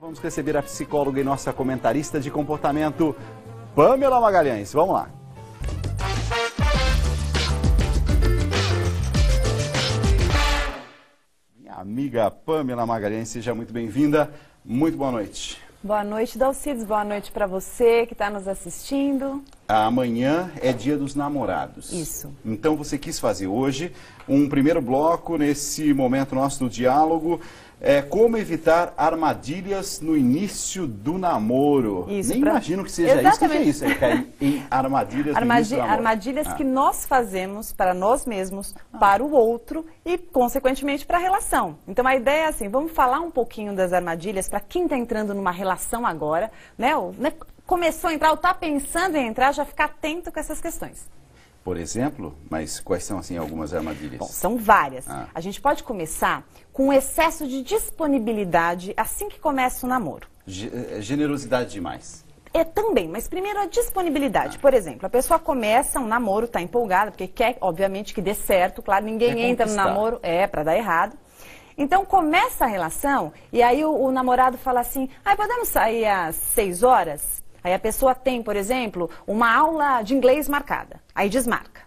Vamos receber a psicóloga e nossa comentarista de comportamento, Pamela Magalhães. Vamos lá. Minha amiga Pamela Magalhães, seja muito bem-vinda. Muito boa noite. Boa noite, Dalcides. Boa noite para você que está nos assistindo. Amanhã é Dia dos Namorados. Isso. Então você quis fazer hoje um primeiro bloco nesse momento nosso do diálogo. Como evitar armadilhas no início do namoro. Isso, Nem imagino que seja isso. O que é isso? É cair em armadilhas no início do namoro. Armadilhas que nós fazemos para nós mesmos, para o outro e, consequentemente, para a relação. Então, a ideia é assim, vamos falar um pouquinho das armadilhas para quem está entrando numa relação agora, né? Começou a entrar ou está pensando em entrar, já ficar atento com essas questões. Por exemplo, mas quais são, assim, algumas armadilhas? Bom, são várias. A gente pode começar com excesso de disponibilidade assim que começa o namoro. Generosidade demais. Também, mas primeiro a disponibilidade. Por exemplo, a pessoa começa um namoro, está empolgada, porque quer, obviamente, que dê certo. Claro, ninguém entra no namoro para dar errado. Então, começa a relação e aí o namorado fala assim, podemos sair às 6 horas? Aí a pessoa tem, por exemplo, uma aula de inglês marcada, aí desmarca.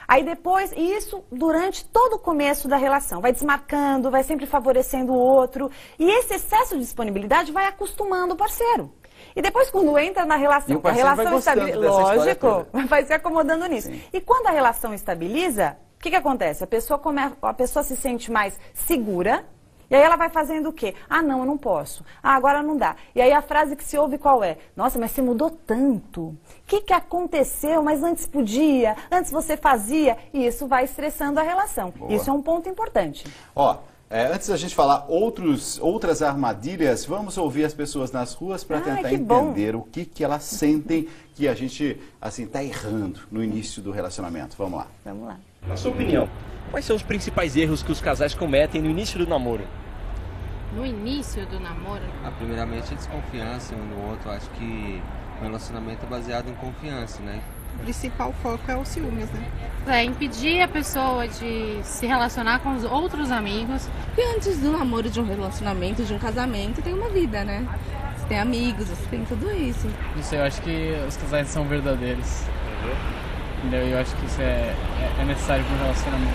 Aí depois, e isso durante todo o começo da relação, vai desmarcando, vai sempre favorecendo o outro. E esse excesso de disponibilidade vai acostumando o parceiro. E depois quando entra na relação, a relação estabiliza, lógico, vai se acomodando nisso. Sim. E quando a relação estabiliza, o que acontece? A pessoa se sente mais segura. E aí ela vai fazendo o quê? Não, eu não posso. Agora não dá. E aí a frase que se ouve qual é? Nossa, mas você mudou tanto. O que aconteceu? Mas antes podia, antes você fazia. E isso vai estressando a relação. Boa. Isso é um ponto importante. Antes da gente falar outras armadilhas, vamos ouvir as pessoas nas ruas para tentar entender o que elas sentem que a gente, assim, está errando no início do relacionamento. Vamos lá. Vamos lá. Na sua opinião, quais são os principais erros que os casais cometem no início do namoro? No início do namoro? Primeiramente, a desconfiança um no outro. Acho que o relacionamento é baseado em confiança, né? O principal foco é o ciúmes, né? Impedir a pessoa de se relacionar com os outros amigos. Porque antes do namoro, de um relacionamento, de um casamento, tem uma vida, né? Você tem amigos, você tem tudo isso. Não sei, eu acho que os casais são verdadeiros. Eu acho que isso é necessário para um relacionamento.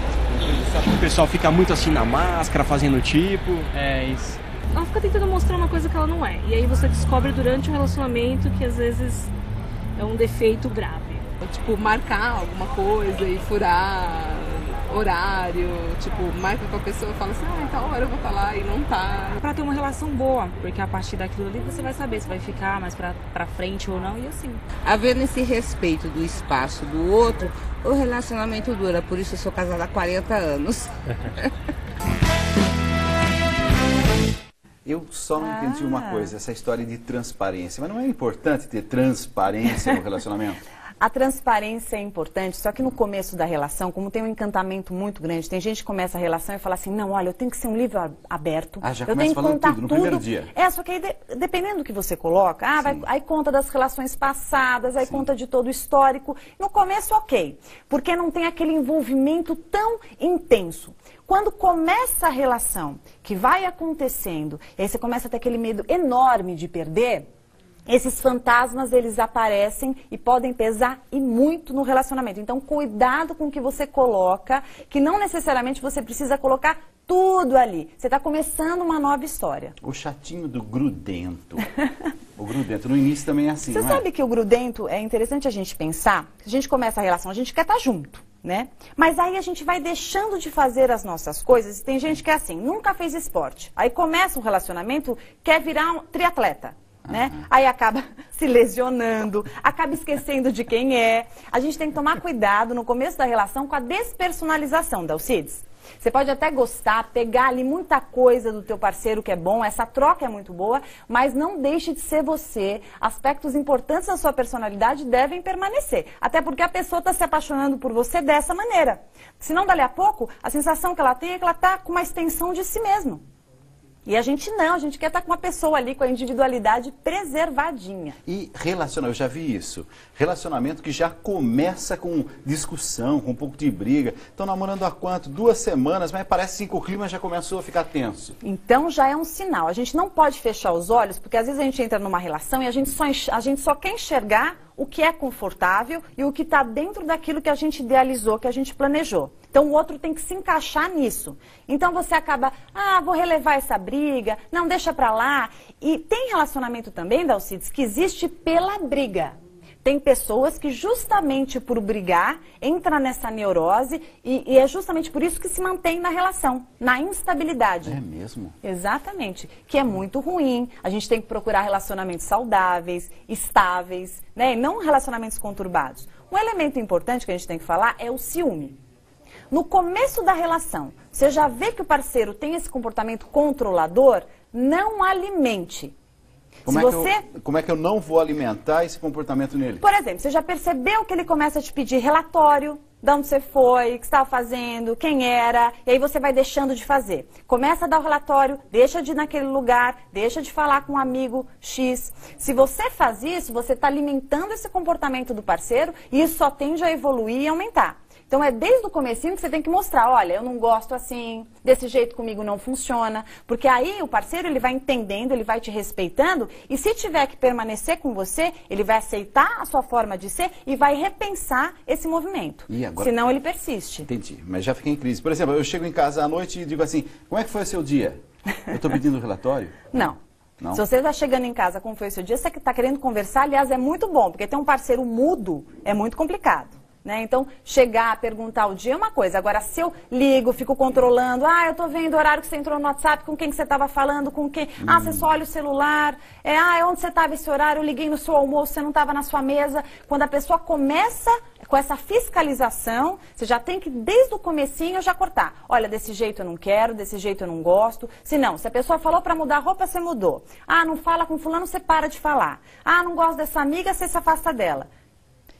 O pessoal fica muito assim na máscara, fazendo tipo. É isso. Ela fica tentando mostrar uma coisa que ela não é. E aí você descobre durante o relacionamento que às vezes é um defeito grave. Tipo, marcar alguma coisa e furar horário. Tipo, marca com a pessoa e fala assim, tal hora eu vou estar lá e não tá. Pra ter uma relação boa, porque a partir daquilo ali você vai saber se vai ficar mais pra frente ou não, e assim. Havendo esse respeito do espaço do outro, o relacionamento dura. Por isso eu sou casada há 40 anos. Eu só não entendi uma coisa, essa história de transparência. Mas não é importante ter transparência no relacionamento? A transparência é importante, só que no começo da relação, como tem um encantamento muito grande, tem gente que começa a relação e fala assim, não, olha, eu tenho que ser um livro aberto. Já eu tenho que contar tudo no primeiro dia. Só que aí, dependendo do que você coloca, aí conta das relações passadas, aí conta de todo o histórico. No começo, ok, porque não tem aquele envolvimento tão intenso. Quando começa a relação, que vai acontecendo, aí você começa a ter aquele medo enorme de perder, esses fantasmas, eles aparecem e podem pesar e muito no relacionamento. Então, cuidado com o que você coloca, que não necessariamente você precisa colocar tudo ali. Você está começando uma nova história. O chatinho do grudento. O grudento no início também é assim, Você sabe que o grudento, é interessante a gente pensar, a gente começa a relação, a gente quer estar junto, né? Mas aí a gente vai deixando de fazer as nossas coisas e tem gente que é assim, nunca fez esporte. Aí começa um relacionamento, quer virar um triatleta. Né? Aí acaba se lesionando, acaba esquecendo de quem é. A gente tem que tomar cuidado no começo da relação com a despersonalização, Dalcides. Você pode até gostar, pegar ali muita coisa do teu parceiro que é bom, essa troca é muito boa, mas não deixe de ser você. Aspectos importantes da sua personalidade devem permanecer. Até porque a pessoa está se apaixonando por você dessa maneira. Senão, dali a pouco, a sensação que ela tem é que ela está com uma extensão de si mesma. E a gente não, a gente quer estar com uma pessoa ali com a individualidade preservadinha. E relacionamento, eu já vi isso, relacionamento que já começa com discussão, com um pouco de briga. Estão namorando há quanto? 2 semanas, mas parece assim que o clima já começou a ficar tenso. Então já é um sinal. A gente não pode fechar os olhos, porque às vezes a gente entra numa relação e a gente só quer enxergar o que é confortável e o que está dentro daquilo que a gente idealizou, que a gente planejou. Então o outro tem que se encaixar nisso. Então você acaba, vou relevar essa briga, não, deixa pra lá. E tem relacionamento também, Dalcides, que existe pela briga. Tem pessoas que justamente por brigar, entra nessa neurose e é justamente por isso que se mantém na relação, na instabilidade. É mesmo? Exatamente, que é muito ruim. A gente tem que procurar relacionamentos saudáveis, estáveis, né? E não relacionamentos conturbados. Um elemento importante que a gente tem que falar é o ciúme. No começo da relação, você já vê que o parceiro tem esse comportamento controlador, não alimente. Como é que eu não vou alimentar esse comportamento nele? Por exemplo, você já percebeu que ele começa a te pedir relatório de onde você foi, o que estava fazendo, quem era, e aí você vai deixando de fazer. Começa a dar o relatório, deixa de ir naquele lugar, deixa de falar com um amigo X. Se você faz isso, você está alimentando esse comportamento do parceiro e isso só tende a evoluir e aumentar. Então é desde o comecinho que você tem que mostrar, olha, eu não gosto assim, desse jeito comigo não funciona, porque aí o parceiro ele vai entendendo, ele vai te respeitando e se tiver que permanecer com você, ele vai aceitar a sua forma de ser e vai repensar esse movimento, senão ele persiste. Entendi, mas já fiquei em crise. Por exemplo, eu chego em casa à noite e digo assim, como é que foi o seu dia? Eu estou pedindo relatório? Não. Se você está chegando em casa, como foi o seu dia, você está querendo conversar, aliás, é muito bom, porque ter um parceiro mudo é muito complicado. Né? Então, chegar, perguntar o dia é uma coisa. Agora, se eu ligo, fico controlando, eu tô vendo o horário que você entrou no WhatsApp, com quem que você estava falando, com quem... você só olha o celular. Onde você estava esse horário? Eu liguei no seu almoço, você não estava na sua mesa. Quando a pessoa começa com essa fiscalização, você já tem que, desde o comecinho, já cortar. Olha, desse jeito eu não quero, desse jeito eu não gosto. Se não, se a pessoa falou para mudar a roupa, você mudou. Não fala com fulano, você para de falar. Não gosto dessa amiga, você se afasta dela.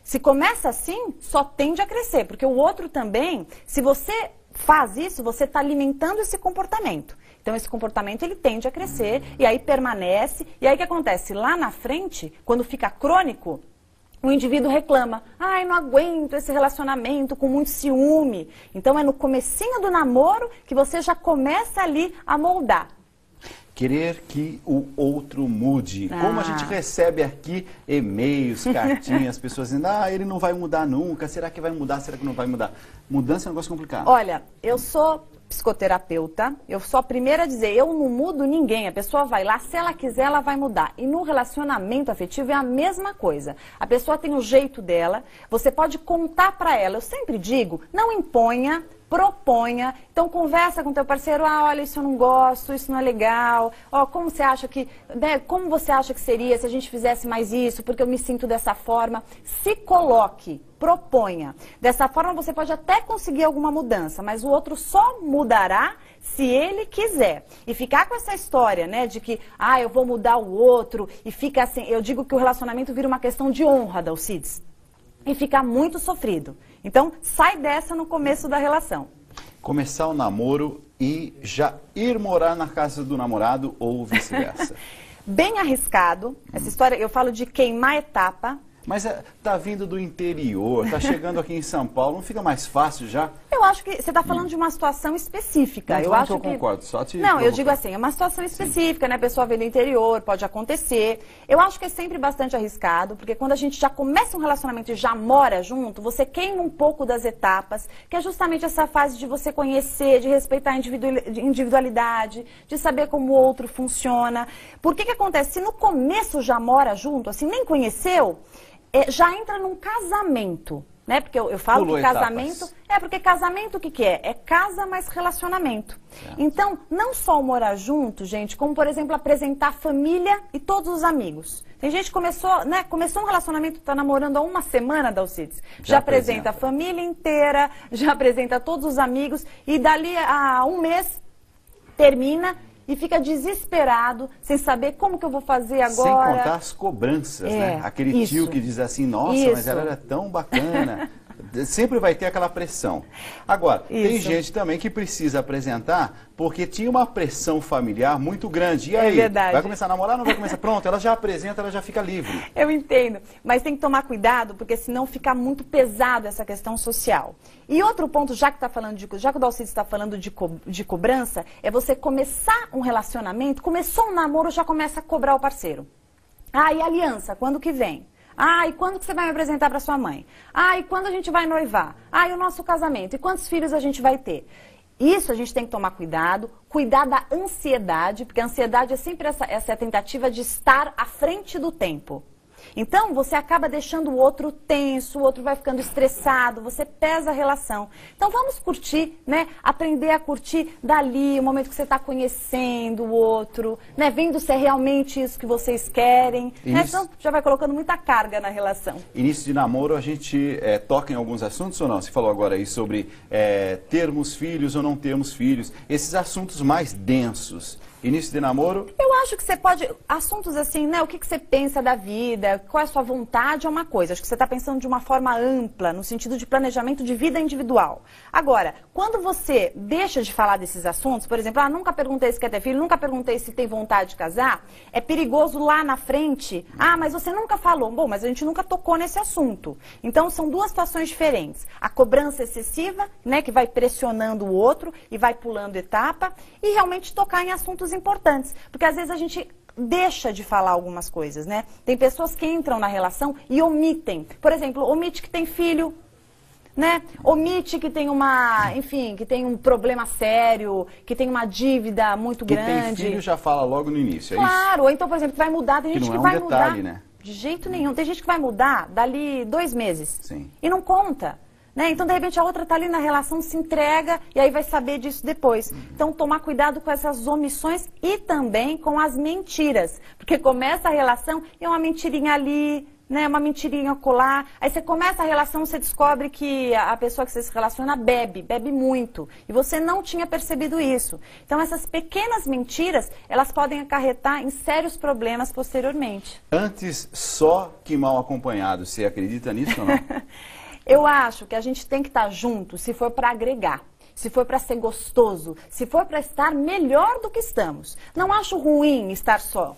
Se começa assim, só tende a crescer, porque o outro também, se você faz isso, você está alimentando esse comportamento. Então, esse comportamento, ele tende a crescer, e aí permanece, e aí o que acontece? Lá na frente, quando fica crônico, o indivíduo reclama, não aguento esse relacionamento com muito ciúme. Então, é no comecinho do namoro que você já começa ali a moldar. Querer que o outro mude. Como a gente recebe aqui e-mails, cartinhas, pessoas dizendo, ele não vai mudar nunca, será que vai mudar, será que não vai mudar? Mudança é um negócio complicado. Olha, eu sou psicoterapeuta, eu sou a primeira a dizer, eu não mudo ninguém, a pessoa vai lá, se ela quiser, ela vai mudar. E no relacionamento afetivo é a mesma coisa. A pessoa tem o jeito dela, você pode contar pra ela. Eu sempre digo, não imponha, proponha. Então conversa com teu parceiro, olha, isso eu não gosto, isso não é legal. Como você acha que, como você acha que seria se a gente fizesse mais isso, porque eu me sinto dessa forma. Se coloque, proponha. Dessa forma você pode até conseguir alguma mudança, mas o outro só mudará se ele quiser. E ficar com essa história, né, de que, eu vou mudar o outro, e fica assim, eu digo que o relacionamento vira uma questão de honra, Dalcides, e fica muito sofrido. Então, sai dessa no começo da relação. Começar o namoro e já ir morar na casa do namorado ou vice-versa. Bem arriscado. Essa história, eu falo de queimar etapa. Mas tá vindo do interior, tá chegando aqui em São Paulo, não fica mais fácil já? Eu acho que você está falando de uma situação específica. Não, eu acho que eu concordo, só te... Não, eu digo assim, é uma situação específica, né? A pessoa vem do interior, pode acontecer. Eu acho que é sempre bastante arriscado, porque quando a gente já começa um relacionamento e já mora junto, você queima um pouco das etapas, que é justamente essa fase de você conhecer, de respeitar a individualidade, de saber como o outro funciona. Por que acontece? Se no começo já mora junto, assim, nem conheceu, já entra num casamento, né? Porque eu falo que casamento... porque casamento o que é? É casa mais relacionamento. Certo. Então, não só morar junto, gente, como, por exemplo, apresentar a família e todos os amigos. Tem gente que começou um relacionamento, está namorando há uma semana, Dalcides. Já apresenta a família inteira, já apresenta todos os amigos, e dali a um mês termina... E fica desesperado, sem saber como que eu vou fazer agora. Sem contar as cobranças, né? Aquele tio que diz assim, nossa, mas ela era tão bacana. sempre vai ter aquela pressão. Agora, tem gente também que precisa apresentar porque tinha uma pressão familiar muito grande. E aí, verdade. Vai começar a namorar, não vai começar? Pronto, ela já apresenta, ela já fica livre. Eu entendo, mas tem que tomar cuidado, porque senão fica muito pesado essa questão social. E outro ponto, já que o Dalcides está falando de cobrança, é você começar um relacionamento, começou um namoro, já começa a cobrar o parceiro. Ah, e aliança, quando que vem? Ah, e quando que você vai me apresentar para sua mãe? Ah, e quando a gente vai noivar? Ah, e o nosso casamento? E quantos filhos a gente vai ter? Isso a gente tem que tomar cuidado, cuidar da ansiedade, porque a ansiedade é sempre essa tentativa de estar à frente do tempo. Então, você acaba deixando o outro tenso, o outro vai ficando estressado, você pesa a relação. Então, vamos curtir, né? Aprender a curtir dali, o momento que você está conhecendo o outro, né? Vendo se é realmente isso que vocês querem. Né? Então, já vai colocando muita carga na relação. Início de namoro, a gente toca em alguns assuntos ou não? Você falou agora aí sobre termos filhos ou não termos filhos. Esses assuntos mais densos. Início de namoro? Eu acho que você pode... Assuntos assim, né? O que você pensa da vida, qual é a sua vontade é uma coisa. Acho que você está pensando de uma forma ampla, no sentido de planejamento de vida individual. Agora, quando você deixa de falar desses assuntos, por exemplo, nunca perguntei se quer ter filho, nunca perguntei se tem vontade de casar, é perigoso lá na frente. Ah, mas você nunca falou. Bom, mas a gente nunca tocou nesse assunto. Então, são duas situações diferentes. A cobrança excessiva, né? Que vai pressionando o outro e vai pulando etapa. E realmente tocar em assuntos importantes, porque às vezes a gente deixa de falar algumas coisas, né? Tem pessoas que entram na relação e omitem. Por exemplo, omite que tem filho, né? Omite que tem que tem um problema sério, que tem uma dívida muito grande. Tem filho já fala logo no início, claro, é isso? Claro, ou então, por exemplo, que vai mudar, tem gente que vai detalhe, mudar. Né? De jeito nenhum. Tem gente que vai mudar dali 2 meses. Sim. E não conta. Né? Então, de repente, a outra está ali na relação, se entrega e aí vai saber disso depois. Então, tomar cuidado com essas omissões e também com as mentiras. Porque começa a relação e é uma mentirinha ali, né? Uma mentirinha colar. Aí você começa a relação, você descobre que a pessoa que você se relaciona bebe muito. E você não tinha percebido isso. Então, essas pequenas mentiras, elas podem acarretar em sérios problemas posteriormente. Antes, só que mal acompanhado. Você acredita nisso ou não? Eu acho que a gente tem que estar junto se for para agregar, se for para ser gostoso, se for para estar melhor do que estamos. Não acho ruim estar só,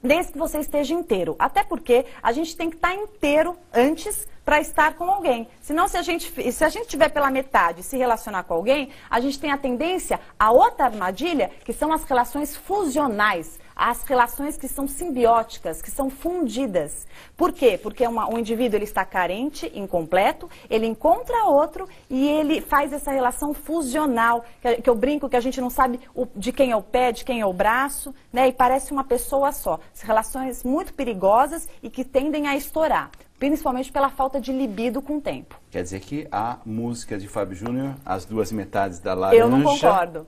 desde que você esteja inteiro. Até porque a gente tem que estar inteiro antes para estar com alguém. Senão, se a gente estiver pela metade se relacionar com alguém, a gente tem a tendência a outra armadilha, que são as relações fusionais. As relações que são simbióticas, que são fundidas. Por quê? Porque o indivíduo ele está carente, incompleto, ele encontra outro e ele faz essa relação fusional, que eu brinco que a gente não sabe de quem é o pé, de quem é o braço, né? E parece uma pessoa só. Relações muito perigosas e que tendem a estourar, principalmente pela falta de libido com o tempo. Quer dizer que a música de Fábio Júnior, As Duas Metades da Laranja... Eu não concordo.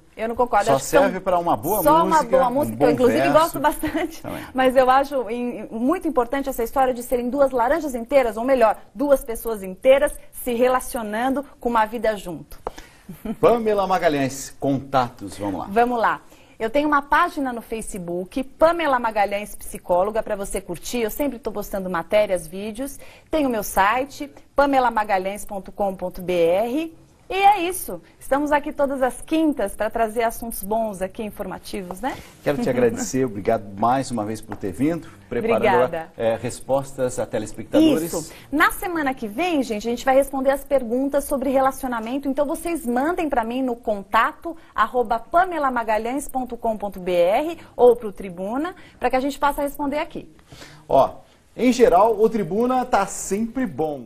Só serve para uma boa música. Só uma boa música, eu inclusive verso. Gosto bastante. Também. Mas eu acho muito importante essa história de serem 2 laranjas inteiras, ou melhor, 2 pessoas inteiras se relacionando com uma vida junto. Pamela Magalhães, contatos, vamos lá. Vamos lá. Eu tenho uma página no Facebook, Pamela Magalhães Psicóloga, para você curtir. Eu sempre estou postando matérias, vídeos. Tenho o meu site, pamelamagalhães.com.br. E é isso. Estamos aqui todas as quintas para trazer assuntos bons aqui, informativos, né? Quero te agradecer, obrigado mais uma vez por ter vindo, preparando respostas a telespectadores. Isso. Na semana que vem, gente, a gente vai responder as perguntas sobre relacionamento, então vocês mandem para mim no contato @pamelamagalhães.com.br ou para o Tribuna, para que a gente possa responder aqui. Ó, em geral, o Tribuna tá sempre bom.